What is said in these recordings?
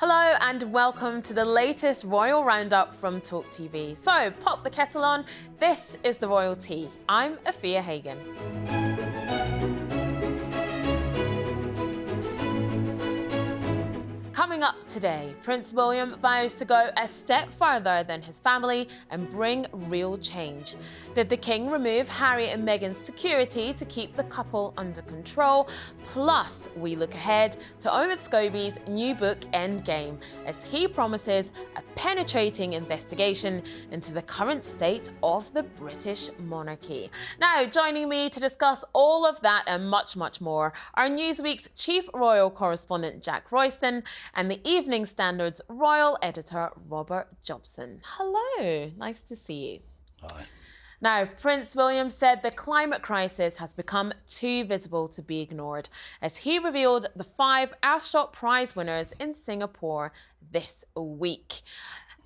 Hello and welcome to the latest Royal Roundup from TalkTV. So, pop the kettle on. This is the Royal Tea. I'm Afua Hagan. Coming up today, Prince William vows to go a step further than his family and bring real change. Did the King remove Harry and Meghan's security to keep the couple under control? Plus, we look ahead to Omid Scobie's new book, Endgame, as he promises a penetrating investigation into the current state of the British monarchy. Now, joining me to discuss all of that and much, much more are Newsweek's chief royal correspondent, Jack Royston, and the Evening Standard's royal editor, Robert Jobson. Hello, nice to see you. Hi. Now, Prince William said the climate crisis has become too visible to be ignored as he revealed the 5 Earthshot prize winners in Singapore this week.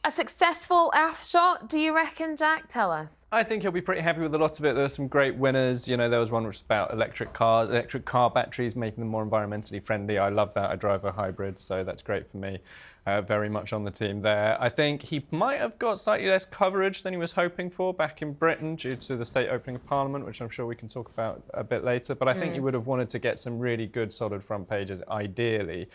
A successful Earthshot, do you reckon, Jack? Tell us. I think he'll be pretty happy with a lot of it. There were some great winners. You know, there was one which was about electric car batteries, making them more environmentally friendly. I love that. I drive a hybrid, so that's great for me. Very much on the team there. I think he might have got slightly less coverage than he was hoping for back in Britain due to the state opening of Parliament, which I'm sure we can talk about a bit later. But I think he would have wanted to get some really good, solid front pages, ideally.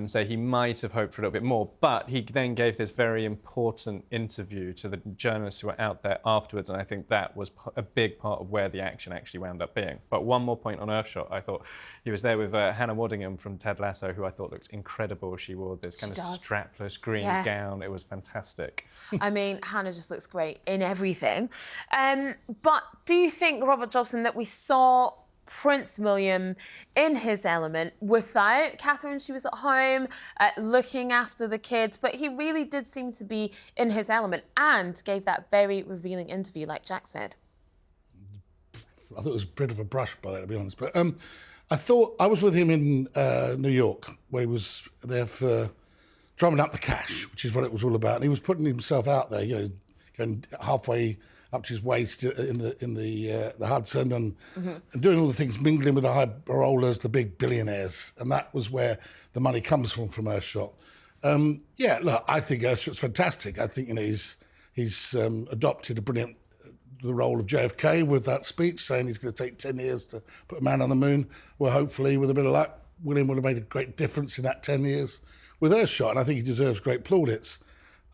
So he might have hoped for a little bit more, but he then gave this very important interview to the journalists who were out there afterwards, and I think that was a big part of where the action actually wound up being. But one more point on Earthshot, I thought he was there with Hannah Waddingham from Ted Lasso, who I thought looked incredible. She wore this kind of strapless green gown. It was fantastic. I mean, Hannah just looks great in everything. But do you think, Robert Jobson, that we saw Prince William in his element without Catherine? She was at home looking after the kids, but he really did seem to be in his element and gave that very revealing interview, like Jack said. I thought it was a bit of a brush by it, to be honest. But I thought I was with him in New York, where he was there for drumming up the cash, which is what it was all about. And he was putting himself out there, you know, going halfway up to his waist in the Hudson and doing all the things, mingling with the high rollers, the big billionaires. And that was where the money comes from Earthshot. Yeah, look, I think Earthshot's fantastic. I think, you know, he's adopted the role of JFK with that speech, saying he's going to take 10 years to put a man on the moon. Well, hopefully, with a bit of luck, William would have made a great difference in that 10 years with Earthshot, and I think he deserves great plaudits.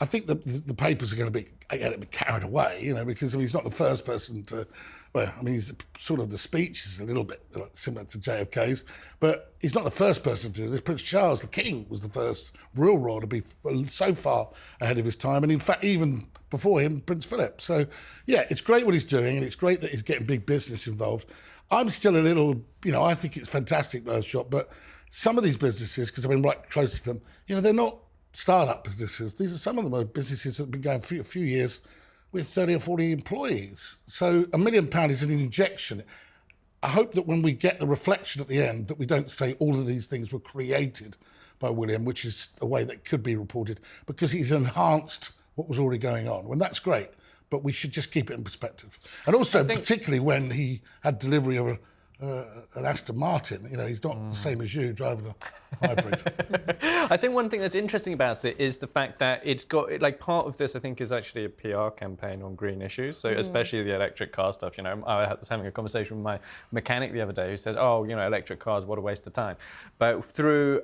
I think the papers are going to be carried away, you know, because he's not the first person to. Well, I mean, he's sort of the speech is a little bit similar to JFK's, but he's not the first person to do this. Prince Charles, the King, was the first real royal to be so far ahead of his time, and in fact, even before him, Prince Philip. So, yeah, it's great what he's doing, and it's great that he's getting big business involved. I'm still a little, you know, I think it's fantastic, Earthshot, but some of these businesses, because I've been right close to them, you know, they're not start-up businesses. Some of them are businesses that have been going for a few years with 30 or 40 employees. So £1 million is an injection. I hope that when we get the reflection at the end, that we don't say all of these things were created by William, which is a way that could be reported, because he's enhanced what was already going on. Well, that's great, but we should just keep it in perspective. And also, particularly when he had delivery of an Aston Martin, you know, he's not the same as you driving a hybrid. I think one thing that's interesting about it is the fact that it's got, like, part of this, I think, is actually a PR campaign on green issues. So especially the electric car stuff, you know, I was having a conversation with my mechanic the other day who says, oh, you know, electric cars, what a waste of time. But through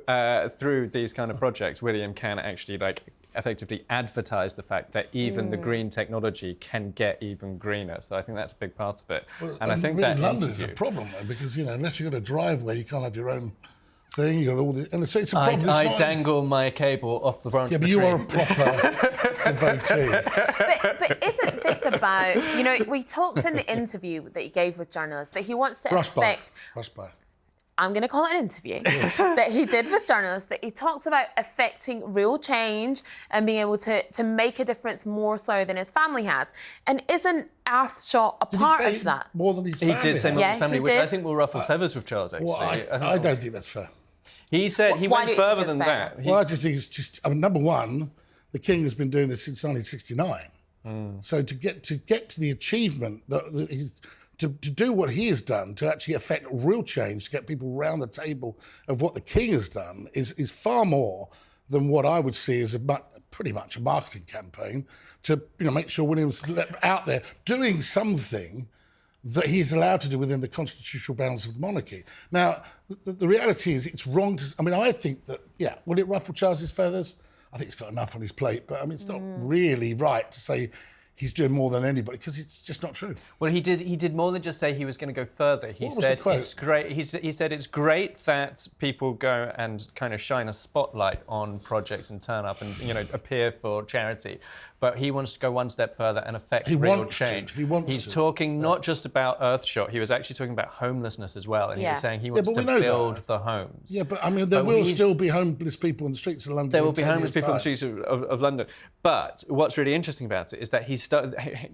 these kind of projects, William can actually, like, effectively advertise the fact that even the green technology can get even greener. So I think that's a big part of it. Well, and I think really that London is a problem, though, because, you know, unless you've got a driveway, you can't have your own thing. You've got all the, and so it's a problem. I dangle my cable off the branch of the tree. Yeah, but you are a proper devotee. But isn't this about, you know, we talked in the interview that he gave with journalists that he wants to affect... I'm going to call it an interview, that he did with journalists, that he talked about affecting real change and being able to make a difference more so than his family has. And isn't Earthshot a part of that? More than his family. He did say more than his family, which I think will ruffle feathers with Charles, actually. Well, I don't think that's fair. He said he went further than that. Well, I just think it's just, I mean, number one, the King has been doing this since 1969. So to get to the achievement that he's... To do what he has done, to actually affect real change, to get people round the table of what the King has done, is far more than what I would see as pretty much a marketing campaign to make sure William's out there doing something that he's allowed to do within the constitutional bounds of the monarchy. Now, the reality is it's wrong to... I mean, I think that, will it ruffle Charles's feathers? I think he's got enough on his plate, but I mean, it's not really right to say he's doing more than anybody, because it's just not true. Well, he did more than just say he was going to go further. He said it's great. He said it's great that people go and kind of shine a spotlight on projects and turn up and appear for charity. But he wants to go one step further and affect real change. He's talking not just about Earthshot. He was actually talking about homelessness as well, and he was saying he wants to build the homes. Yeah, but I mean, there will still be homeless people in the streets of London. There will be homeless people in the streets of London. But what's really interesting about it is that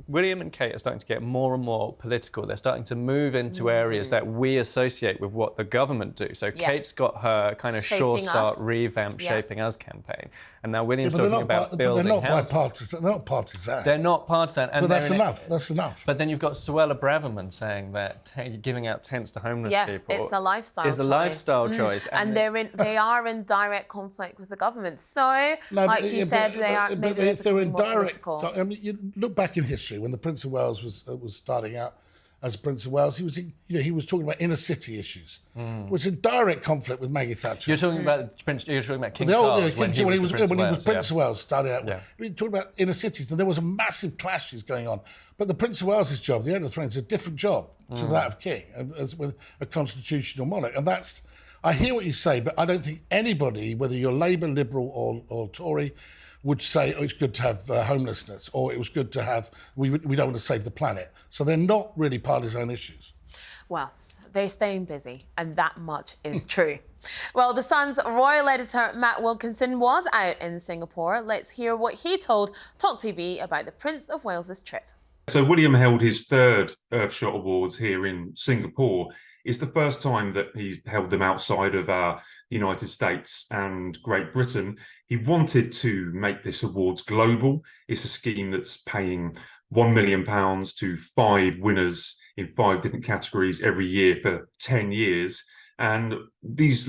William and Kate are starting to get more and more political. They're starting to move into areas that we associate with what the government do. So Kate's got her kind of Sure Start revamp Shaping Us campaign. And now William's talking about building houses. They're not partisan. They're not partisan. But that's enough. That's enough. But then you've got Suella Braverman saying that giving out tents to homeless people it's a lifestyle choice. Is a lifestyle choice. And they are in direct conflict with the government. So, like you said, they are maybe if they're in direct... political. I mean, you look back in history, when the Prince of Wales was starting out as Prince of Wales, he was talking about inner city issues, which is in direct conflict with Maggie Thatcher. You're talking about King Charles when he was Prince of Wales started out. We were talking about inner cities, and there was a massive clashes going on. But the Prince of Wales's job, the head of the throne, is a different job to that of King, as with a constitutional monarch, and that's. I hear what you say, but I don't think anybody, whether you're Labour, Liberal, or Tory, would say, it's good to have homelessness, or it was good to have, we don't want to save the planet. So they're not really partisan issues. Well, they're staying busy, and that much is true. Well, The Sun's royal editor, Matt Wilkinson, was out in Singapore. Let's hear what he told TalkTV about the Prince of Wales's trip. So William held his third Earthshot Awards here in Singapore. It's the first time that he's held them outside of the United States and Great Britain. He wanted to make this awards global. It's a scheme that's paying £1 million to 5 winners in 5 different categories every year for 10 years. And these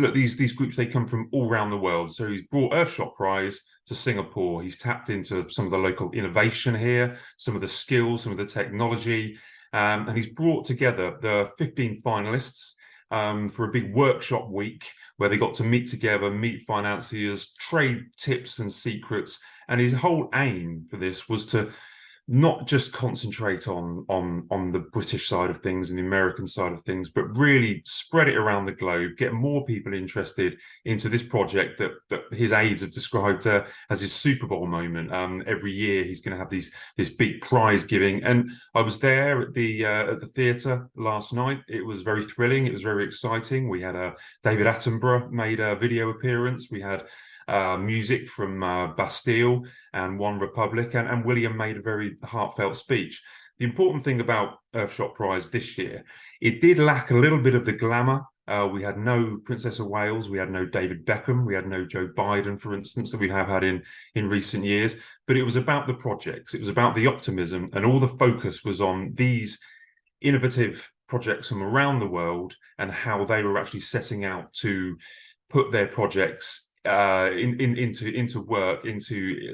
groups, they come from all around the world. So he's brought Earthshot Prize to Singapore. He's tapped into some of the local innovation here, some of the skills, some of the technology. And he's brought together the 15 finalists for a big workshop week where they got to meet together, meet financiers, trade tips and secrets. And his whole aim for this was to not just concentrate on the British side of things and the American side of things, but really spread it around the globe, get more people interested into this project that his aides have described as his Super Bowl moment. Every year he's going to have this big prize giving. And I was there at the theatre last night. It was very thrilling. It was very exciting. We had David Attenborough made a video appearance. We had music from Bastille and One Republic, and William made a very heartfelt speech. The important thing about Earthshot Prize this year, it did lack a little bit of the glamour. We had no Princess of Wales, we had no David Beckham, we had no Joe Biden, for instance, that we have had in recent years. But it was about the projects, it was about the optimism, and all the focus was on these innovative projects from around the world and how they were actually setting out to put their projects into work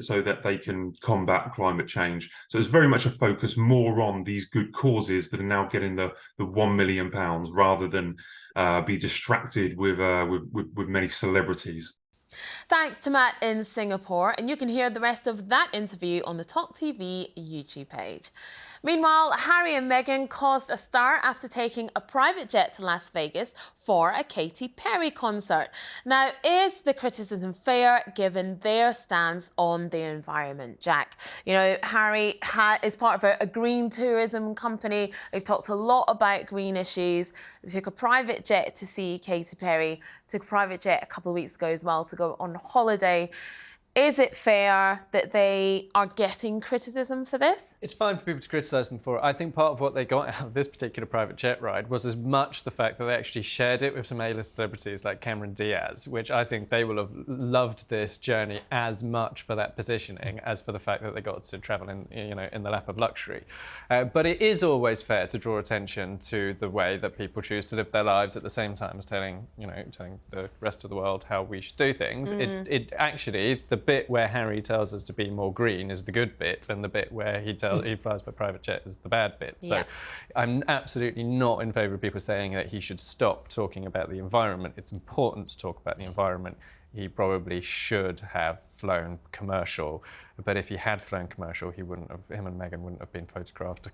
so that they can combat climate change. So it's very much a focus more on these good causes that are now getting the £1 million rather than be distracted with many celebrities. Thanks to Matt in Singapore, and you can hear the rest of that interview on the TalkTV YouTube page. Meanwhile, Harry and Meghan caused a stir after taking a private jet to Las Vegas for a Katy Perry concert. Now, is the criticism fair given their stance on the environment, Jack? You know, Harry is part of a green tourism company. They've talked a lot about green issues. They took a private jet to see Katy Perry, took a private jet a couple of weeks ago as well to go on holiday. Is it fair that they are getting criticism for this? It's fine for people to criticise them for it. I think part of what they got out of this particular private jet ride was as much the fact that they actually shared it with some A-list celebrities like Cameron Diaz, which I think they will have loved this journey as much for that positioning as for the fact that they got to travel in, in the lap of luxury. But it is always fair to draw attention to the way that people choose to live their lives at the same time as telling the rest of the world how we should do things. It actually, the bit where Harry tells us to be more green is the good bit, and the bit where he flies by private jet is the bad bit. So I'm absolutely not in favour of people saying that he should stop talking about the environment. It's important to talk about the environment. He probably should have flown commercial, but if he had flown commercial, him and Meghan wouldn't have been photographed,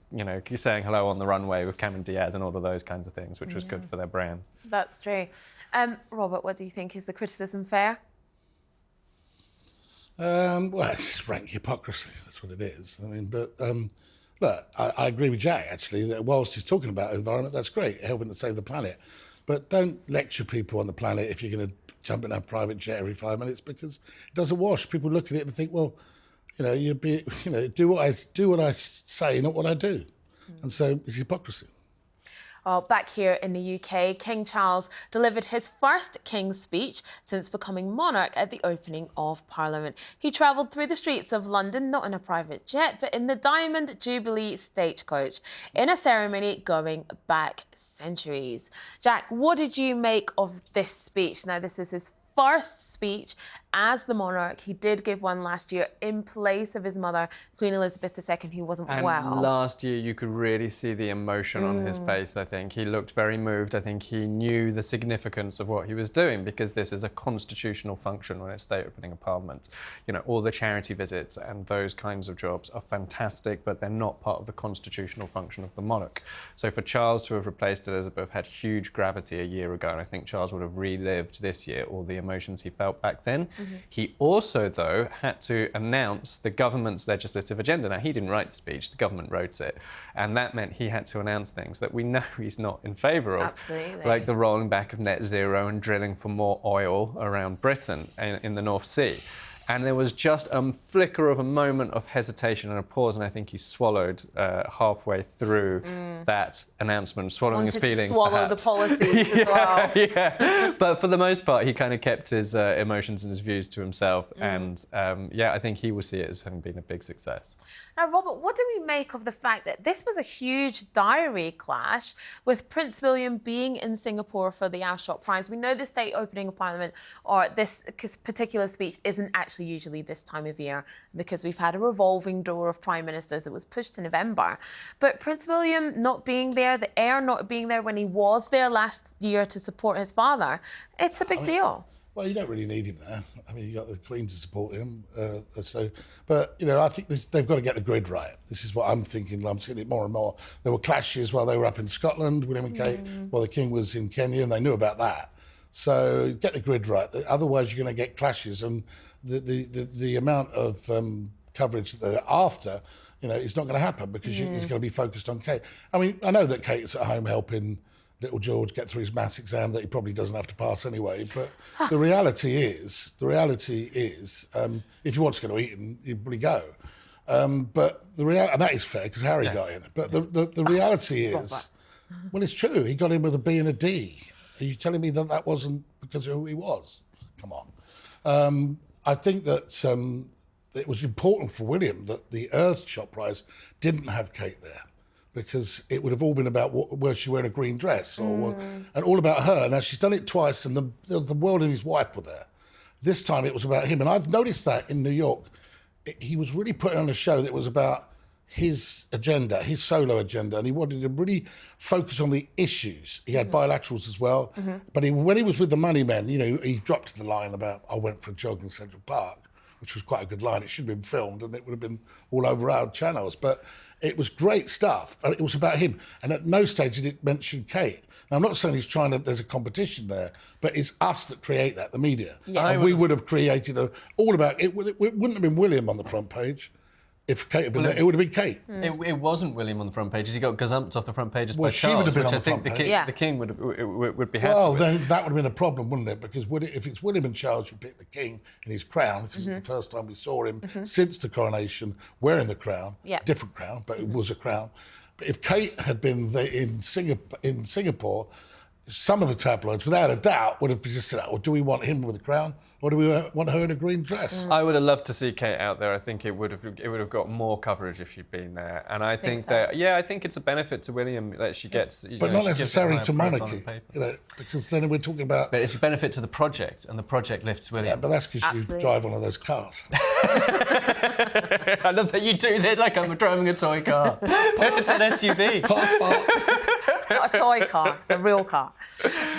saying hello on the runway with Cameron Diaz and all of those kinds of things, which was good for their brands. That's true. Robert, what do you think? Is the criticism fair? Well, it's rank hypocrisy. That's what it is. I mean, but look, I agree with Jack, actually, that whilst he's talking about environment, that's great, helping to save the planet. But don't lecture people on the planet if you're going to jump in a private jet every 5 minutes, because it doesn't wash. People look at it and think, well, do what I say, not what I do. And so it's hypocrisy. Well, back here in the UK, King Charles delivered his first King's speech since becoming monarch at the opening of Parliament. He travelled through the streets of London, not in a private jet, but in the Diamond Jubilee stagecoach, in a ceremony going back centuries. Jack, what did you make of this speech? Now, this is his first speech as the monarch. He did give one last year in place of his mother, Queen Elizabeth II, who wasn't well. And last year you could really see the emotion on his face, I think. He looked very moved. I think he knew the significance of what he was doing, because this is a constitutional function when it's state opening of Parliament. All the charity visits and those kinds of jobs are fantastic, but they're not part of the constitutional function of the monarch. So for Charles to have replaced Elizabeth had huge gravity a year ago, and I think Charles would have relived this year all the emotions he felt back then. He also, though, had to announce the government's legislative agenda. Now, he didn't write the speech, the government wrote it, and that meant he had to announce things that we know he's not in favour of. Absolutely. Like the rolling back of net zero and drilling for more oil around Britain in the North Sea. And there was just a flicker of a moment of hesitation and a pause, and I think he swallowed halfway through that announcement, swallowing his feelings, swallow perhaps. The policies as well. Yeah, but for the most part, he kind of kept his emotions and his views to himself, and I think he will see it as having been a big success. Now, Robert, what do we make of the fact that this was a huge diary clash with Prince William being in Singapore for the Earthshot Prize? We know the state opening of Parliament, or this particular speech, isn't actually usually this time of year, because we've had a revolving door of prime ministers. It was pushed to November. But Prince William not being there, the heir not being there when he was there last year to support his father, it's a big deal. Well, you don't really need him there. I mean, you got the Queen to support him. But I think they've got to get the grid right. This is what I'm thinking. I'm seeing it more and more. There were clashes while they were up in Scotland, William and Kate, while the King was in Kenya, and they knew about that. So get the grid right. Otherwise, you're going to get clashes, and the amount of coverage that they're after, it's not going to happen, because it's going to be focused on Kate. I mean, I know that Kate's at home helping little George get through his maths exam that he probably doesn't have to pass anyway. But the reality is, if he wants to go to Eton, he'd probably go. But and that is fair, because Harry got in. But the reality is, well, it's true. He got in with a B and a D. Are you telling me that wasn't because of who he was? Come on. I think that it was important for William that the Earthshot Prize didn't have Kate there, because it would have all been about were she wearing a green dress, and all about her. Now, she's done it twice, and the world and his wife were there. This time it was about him, and I've noticed that in New York. He was really putting on a show that was about his agenda, his solo agenda, and he wanted to really focus on the issues. He had bilaterals as well, but when he was with the money men, he dropped the line about, I went for a jog in Central Park, which was quite a good line. It should have been filmed, and it would have been all over our channels, but it was great stuff, but it was about him. And at no stage did it mention Kate. Now, I'm not saying there's a competition there, but it's us that create that, the media. Yeah. And we would have created all about it. It wouldn't have been William on the front page. If Kate had been there, it would have been Kate. It wasn't William on the front pages. He got gazumped off the front pages by she Charles, would have been which on I the think front page. the King would be happy Well, with. then that would have been a problem, wouldn't it? Because if it's William and Charles who picked the King in his crown, because it's the first time we saw him since the coronation wearing the crown, different crown, but it was a crown. But if Kate had been in Singapore, some of the tabloids, without a doubt, would have just said, well, do we want him with a crown? Or do we want her in a green dress? I would have loved to see Kate out there. I think it would have got more coverage if she'd been there. And I think that I think it's a benefit to William that she gets, but not necessarily to Monarchy, because then we're talking about. But it's a benefit to the project, and the project lifts William. Yeah, but that's because you drive one of those cars. I love that you do that like I'm driving a toy car. It's an SUV. It's not a toy car, it's a real car.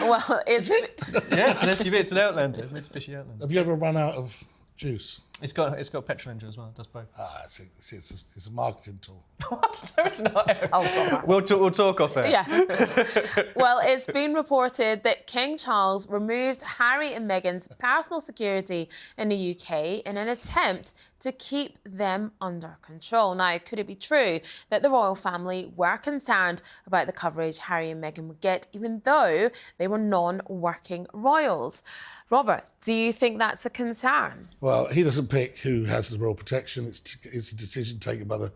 Well, it's it's an SUV, it's an Outlander, Mitsubishi Outlander. Have you ever run out of juice? It's got petrol engine as well, it does both. It's a marketing tool. What? No, it's not. Oh, God. We'll talk off air. Yeah. Well, it's been reported that King Charles removed Harry and Meghan's personal security in the UK in an attempt to keep them under control. Now, could it be true that the royal family were concerned about the coverage Harry and Meghan would get, even though they were non-working royals? Robert, do you think that's a concern? Well, he doesn't pick who has the royal protection. It's a decision taken by the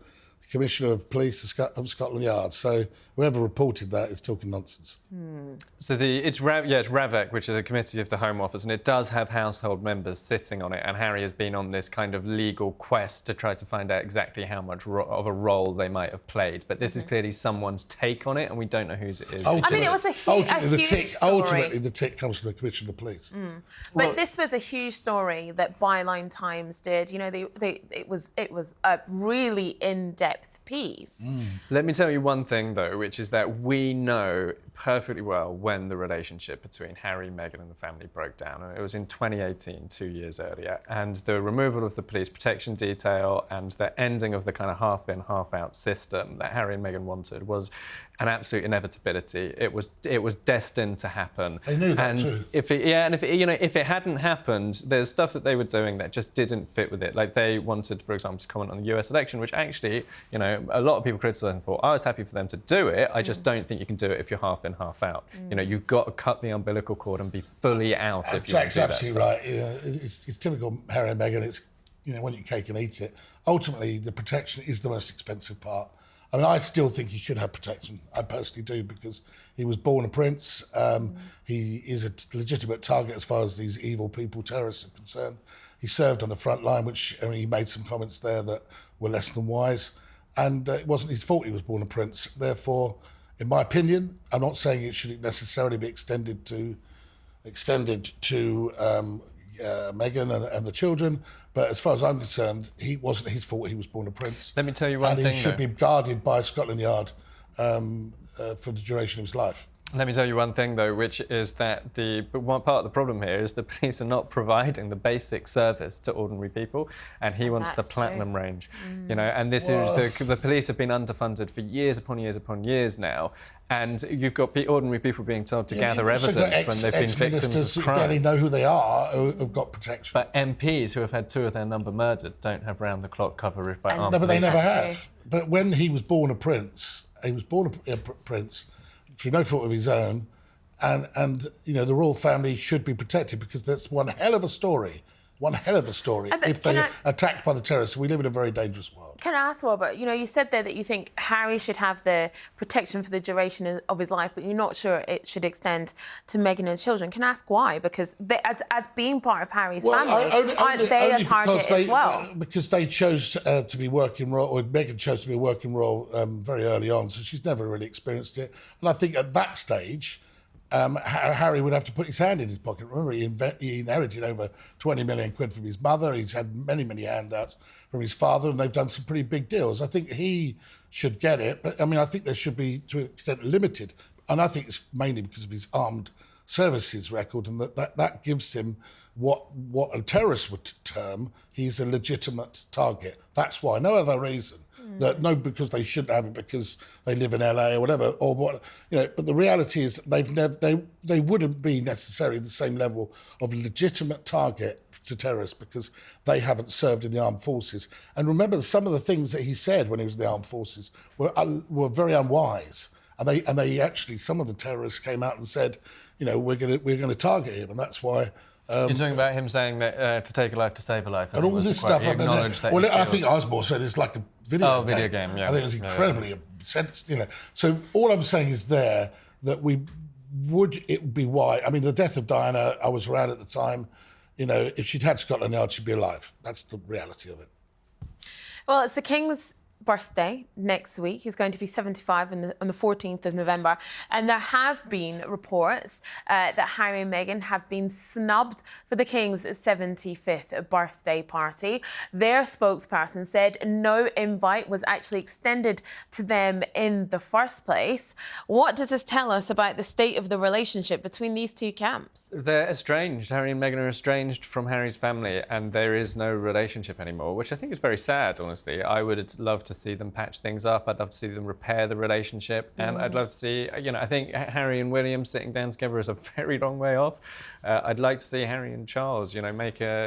Commissioner of Police of Scotland Yard. So whoever reported that is talking nonsense. So it's RAVEC, which is a committee of the Home Office, and it does have household members sitting on it. And Harry has been on this kind of legal quest to try to find out exactly how much of a role they might have played. But this is clearly someone's take on it, and we don't know whose it is. I mean, it was a huge story. Ultimately, the tick comes from the Commissioner of Police. But this was a huge story that Byline Times did. You know, it was a really in-depth piece. Let me tell you one thing, though, which is that we know perfectly well when the relationship between Harry, Meghan and the family broke down. And it was in 2018, 2 years earlier. And the removal of the police protection detail and the ending of the kind of half-in, half-out system that Harry and Meghan wanted was an absolute inevitability. It was destined to happen. They knew that and too. If it hadn't happened, there's stuff that they were doing that just didn't fit with it. Like they wanted, for example, to comment on the US election, which actually, a lot of people criticised them for. I was happy for them to do it. I just don't think you can do it if you're half in, half out. You've got to cut the umbilical cord and be fully out if you want to do that Jack's absolutely right. It's typical Harry and Meghan. It's, when you cake and eat it. Ultimately, the protection is the most expensive part. I mean, I still think he should have protection. I personally do, because he was born a prince. He is a legitimate target as far as these evil people, terrorists, are concerned. He served on the front line, he made some comments there that were less than wise. And it wasn't his fault he was born a prince. Therefore, in my opinion, I'm not saying it should necessarily be extended to Meghan and the children. But as far as I'm concerned, it wasn't his fault he was born a prince. Let me tell you one thing, and he should be guarded by Scotland Yard for the duration of his life. Let me tell you one thing, though, which is that one part of the problem here is the police are not providing the basic service to ordinary people, and he wants the platinum range. And this is the police have been underfunded for years upon years upon years now, and you've got ordinary people being told to gather evidence when they've been victims of crime. Who barely know who they are, who've got protection. But MPs who have had 2 of their number murdered don't have round-the-clock coverage by armed police. No, but they never have. But when he was born a prince, through no fault of his own, and the royal family should be protected, because that's one hell of a story. If they're attacked by the terrorists. We live in a very dangerous world. Can I ask, Robert, you said there that you think Harry should have the protection for the duration of his life, but you're not sure it should extend to Meghan and children. Can I ask why? Because they, as being part of Harry's family, aren't they a target as well? Because they chose to be working royal, or Meghan chose to be a working royal very early on, so she's never really experienced it. And I think at that stage, Harry would have to put his hand in his pocket. Remember, he inherited over 20 million quid from his mother. He's had many, many handouts from his father, and they've done some pretty big deals. I think he should get it, but I think there should be, to an extent, limited. And I think it's mainly because of his armed services record, and that gives him what a terrorist would term he's a legitimate target. That's why, no other reason. that no, because they shouldn't have it because they live in LA or whatever, or what, you know. But the reality is they wouldn't be necessarily the same level of legitimate target to terrorists because they haven't served in the armed forces. And remember, some of the things that he said when he was in the armed forces were very unwise. And they actually, some of the terrorists came out and said, you know, we're going to target him, and that's why. You're talking about him saying that to take a life to save a life, and all this stuff. Well, I think Osborne said it's like a video game. Video game. Yeah. I think it was incredibly sensitive. You know. So all I'm saying is that it would be why. I mean, the death of Diana, I was around at the time. You know, if she'd had Scotland Yard, she'd be alive. That's the reality of it. Well, it's the King's birthday next week. He's going to be 75 on the 14th of November. And there have been reports that Harry and Meghan have been snubbed for the King's 75th birthday party. Their spokesperson said no invite was actually extended to them in the first place. What does this tell us about the state of the relationship between these two camps? They're estranged. Harry and Meghan are estranged from Harry's family, and there is no relationship anymore, which I think is very sad, honestly. I would love to see them patch things up. I'd love to see them repair the relationship. And I'd love to see, you know, I think Harry and William sitting down together is a very long way off. I'd like to see Harry and Charles, you know,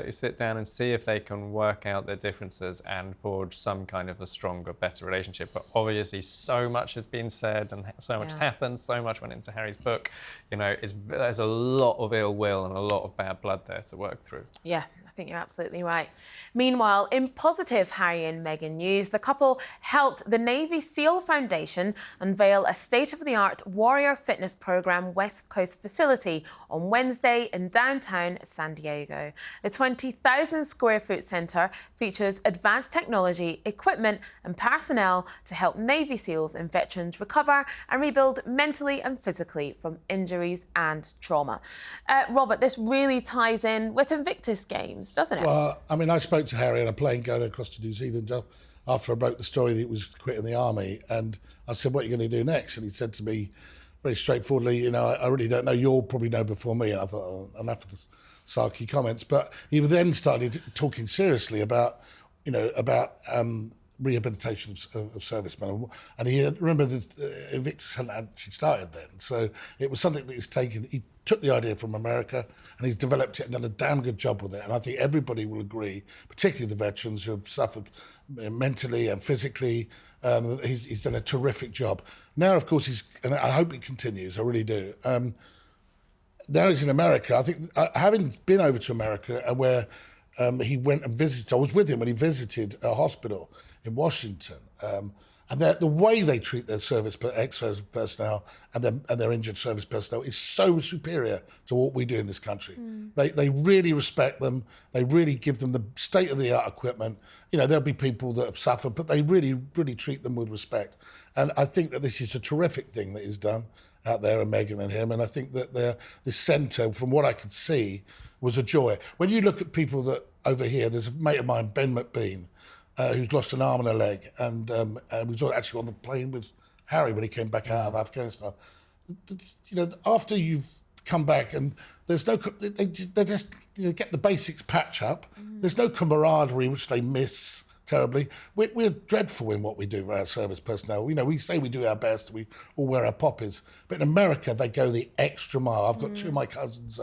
sit down and see if they can work out their differences and forge some kind of a stronger, better relationship. But obviously so much has been said and so much has happened, so much went into Harry's book. You know, there's a lot of ill will and a lot of bad blood there to work through. Yeah. I think you're absolutely right. Meanwhile, in positive Harry and Meghan news, the couple helped the Navy SEAL Foundation unveil a state-of-the-art warrior fitness program West Coast facility on Wednesday in downtown San Diego. The 20,000 square foot centre features advanced technology, equipment and personnel to help Navy SEALs and veterans recover and rebuild mentally and physically from injuries and trauma. Robert, this really ties in with Invictus Games, doesn't it? Well, I mean, I spoke to Harry on a plane going across to New Zealand after I broke the story that he was quitting the army, and I said, what are you going to do next? And he said to me very straightforwardly, you know, I really don't know, you'll probably know before me. And I thought, oh, enough of the sarky comments. But he then started talking seriously about, you know, rehabilitation of servicemen. And he remember that Invictus hadn't actually started then. So it was something that he's taken. He took the idea from America and he's developed it and done a damn good job with it. And I think everybody will agree, particularly the veterans who have suffered mentally and physically, he's done a terrific job. Now, of course, and I hope it continues, I really do. Now he's in America. I think, having been over to America and where he went and visited, I was with him when he visited a hospital in Washington. And the way they treat their ex-service personnel and their injured service personnel is so superior to what we do in this country. They really respect them. They really give them the state-of-the-art equipment. You know, there'll be people that have suffered, but they really, really treat them with respect. And I think that this is a terrific thing that is done out there, and Meghan and him. And I think that this centre, from what I could see, was a joy. When you look at people that over here, there's a mate of mine, Ben McBean, who's lost an arm and a leg, and was actually on the plane with Harry when he came back out of Afghanistan. You know, after you've come back and there's no, they just get the basics patch up. There's no camaraderie, which they miss terribly. We're dreadful in what we do for our service personnel. You know, we say we do our best, we all wear our poppies, but in America they go the extra mile. I've got two of my cousins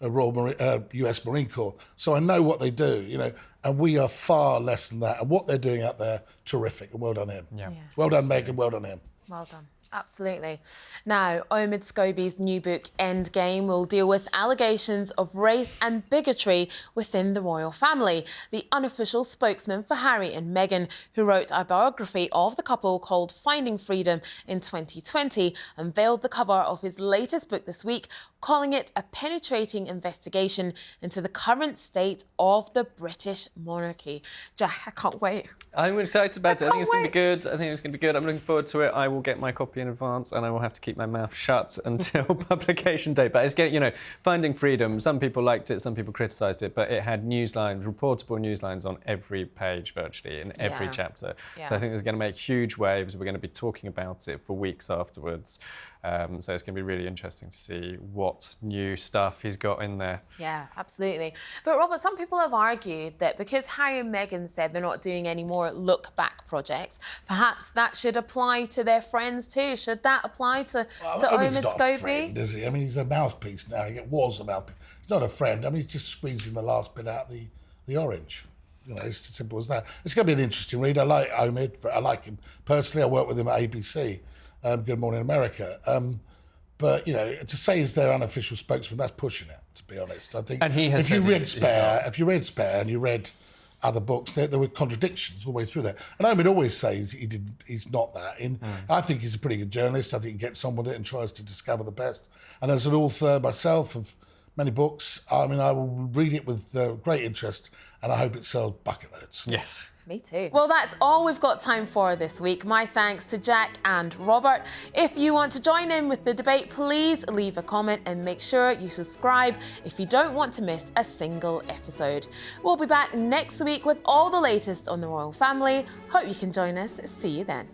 US Marine Corps, so I know what they do. You know. And we are far less than that. And what they're doing out there, terrific. And well done him. Yeah. Well done, Meghan. Well done him. Well done. Absolutely. Now, Omid Scobie's new book, Endgame, will deal with allegations of race and bigotry within the royal family. The unofficial spokesman for Harry and Meghan, who wrote a biography of the couple called Finding Freedom in 2020, unveiled the cover of his latest book this week, calling it a penetrating investigation into the current state of the British monarchy. Jack, I can't wait. I'm excited about it. I think it's going to be good. I think it's going to be good. I'm looking forward to it. I will get my copy in advance and I will have to keep my mouth shut until publication date. But it's getting, you know, Finding Freedom, some people liked it, some people criticised it, but it had newslines, reportable newslines on every page virtually, in every chapter. Yeah. So I think it's going to make huge waves. We're going to be talking about it for weeks afterwards. So it's going to be really interesting to see what what new stuff he's got in there. Yeah, absolutely. But Robert, some people have argued that because Harry and Meghan said they're not doing any more look-back projects, perhaps that should apply to their friends too. Should that apply to Omid's Omid not a Scobie? friend, is he? I mean, he's a mouthpiece now. He was a mouthpiece. He's not a friend. I mean, he's just squeezing the last bit out the orange. You know, it's as simple as that. It's going to be an interesting read. I like Omid. I like him personally. I worked with him at ABC, Good Morning America. But, you know, to say he's their unofficial spokesman, that's pushing it, to be honest. I think and he has if you read Spare and you read other books, there were contradictions all the way through there. And Omid always says he's not that. I think he's a pretty good journalist. I think he gets on with it and tries to discover the best. And as an author myself of many books, I mean, I will read it with great interest, and I hope it sells bucket loads. Yes. Me too. Well, that's all we've got time for this week. My thanks to Jack and Robert. If you want to join in with the debate, please leave a comment and make sure you subscribe if you don't want to miss a single episode. We'll be back next week with all the latest on the royal family. Hope you can join us. See you then.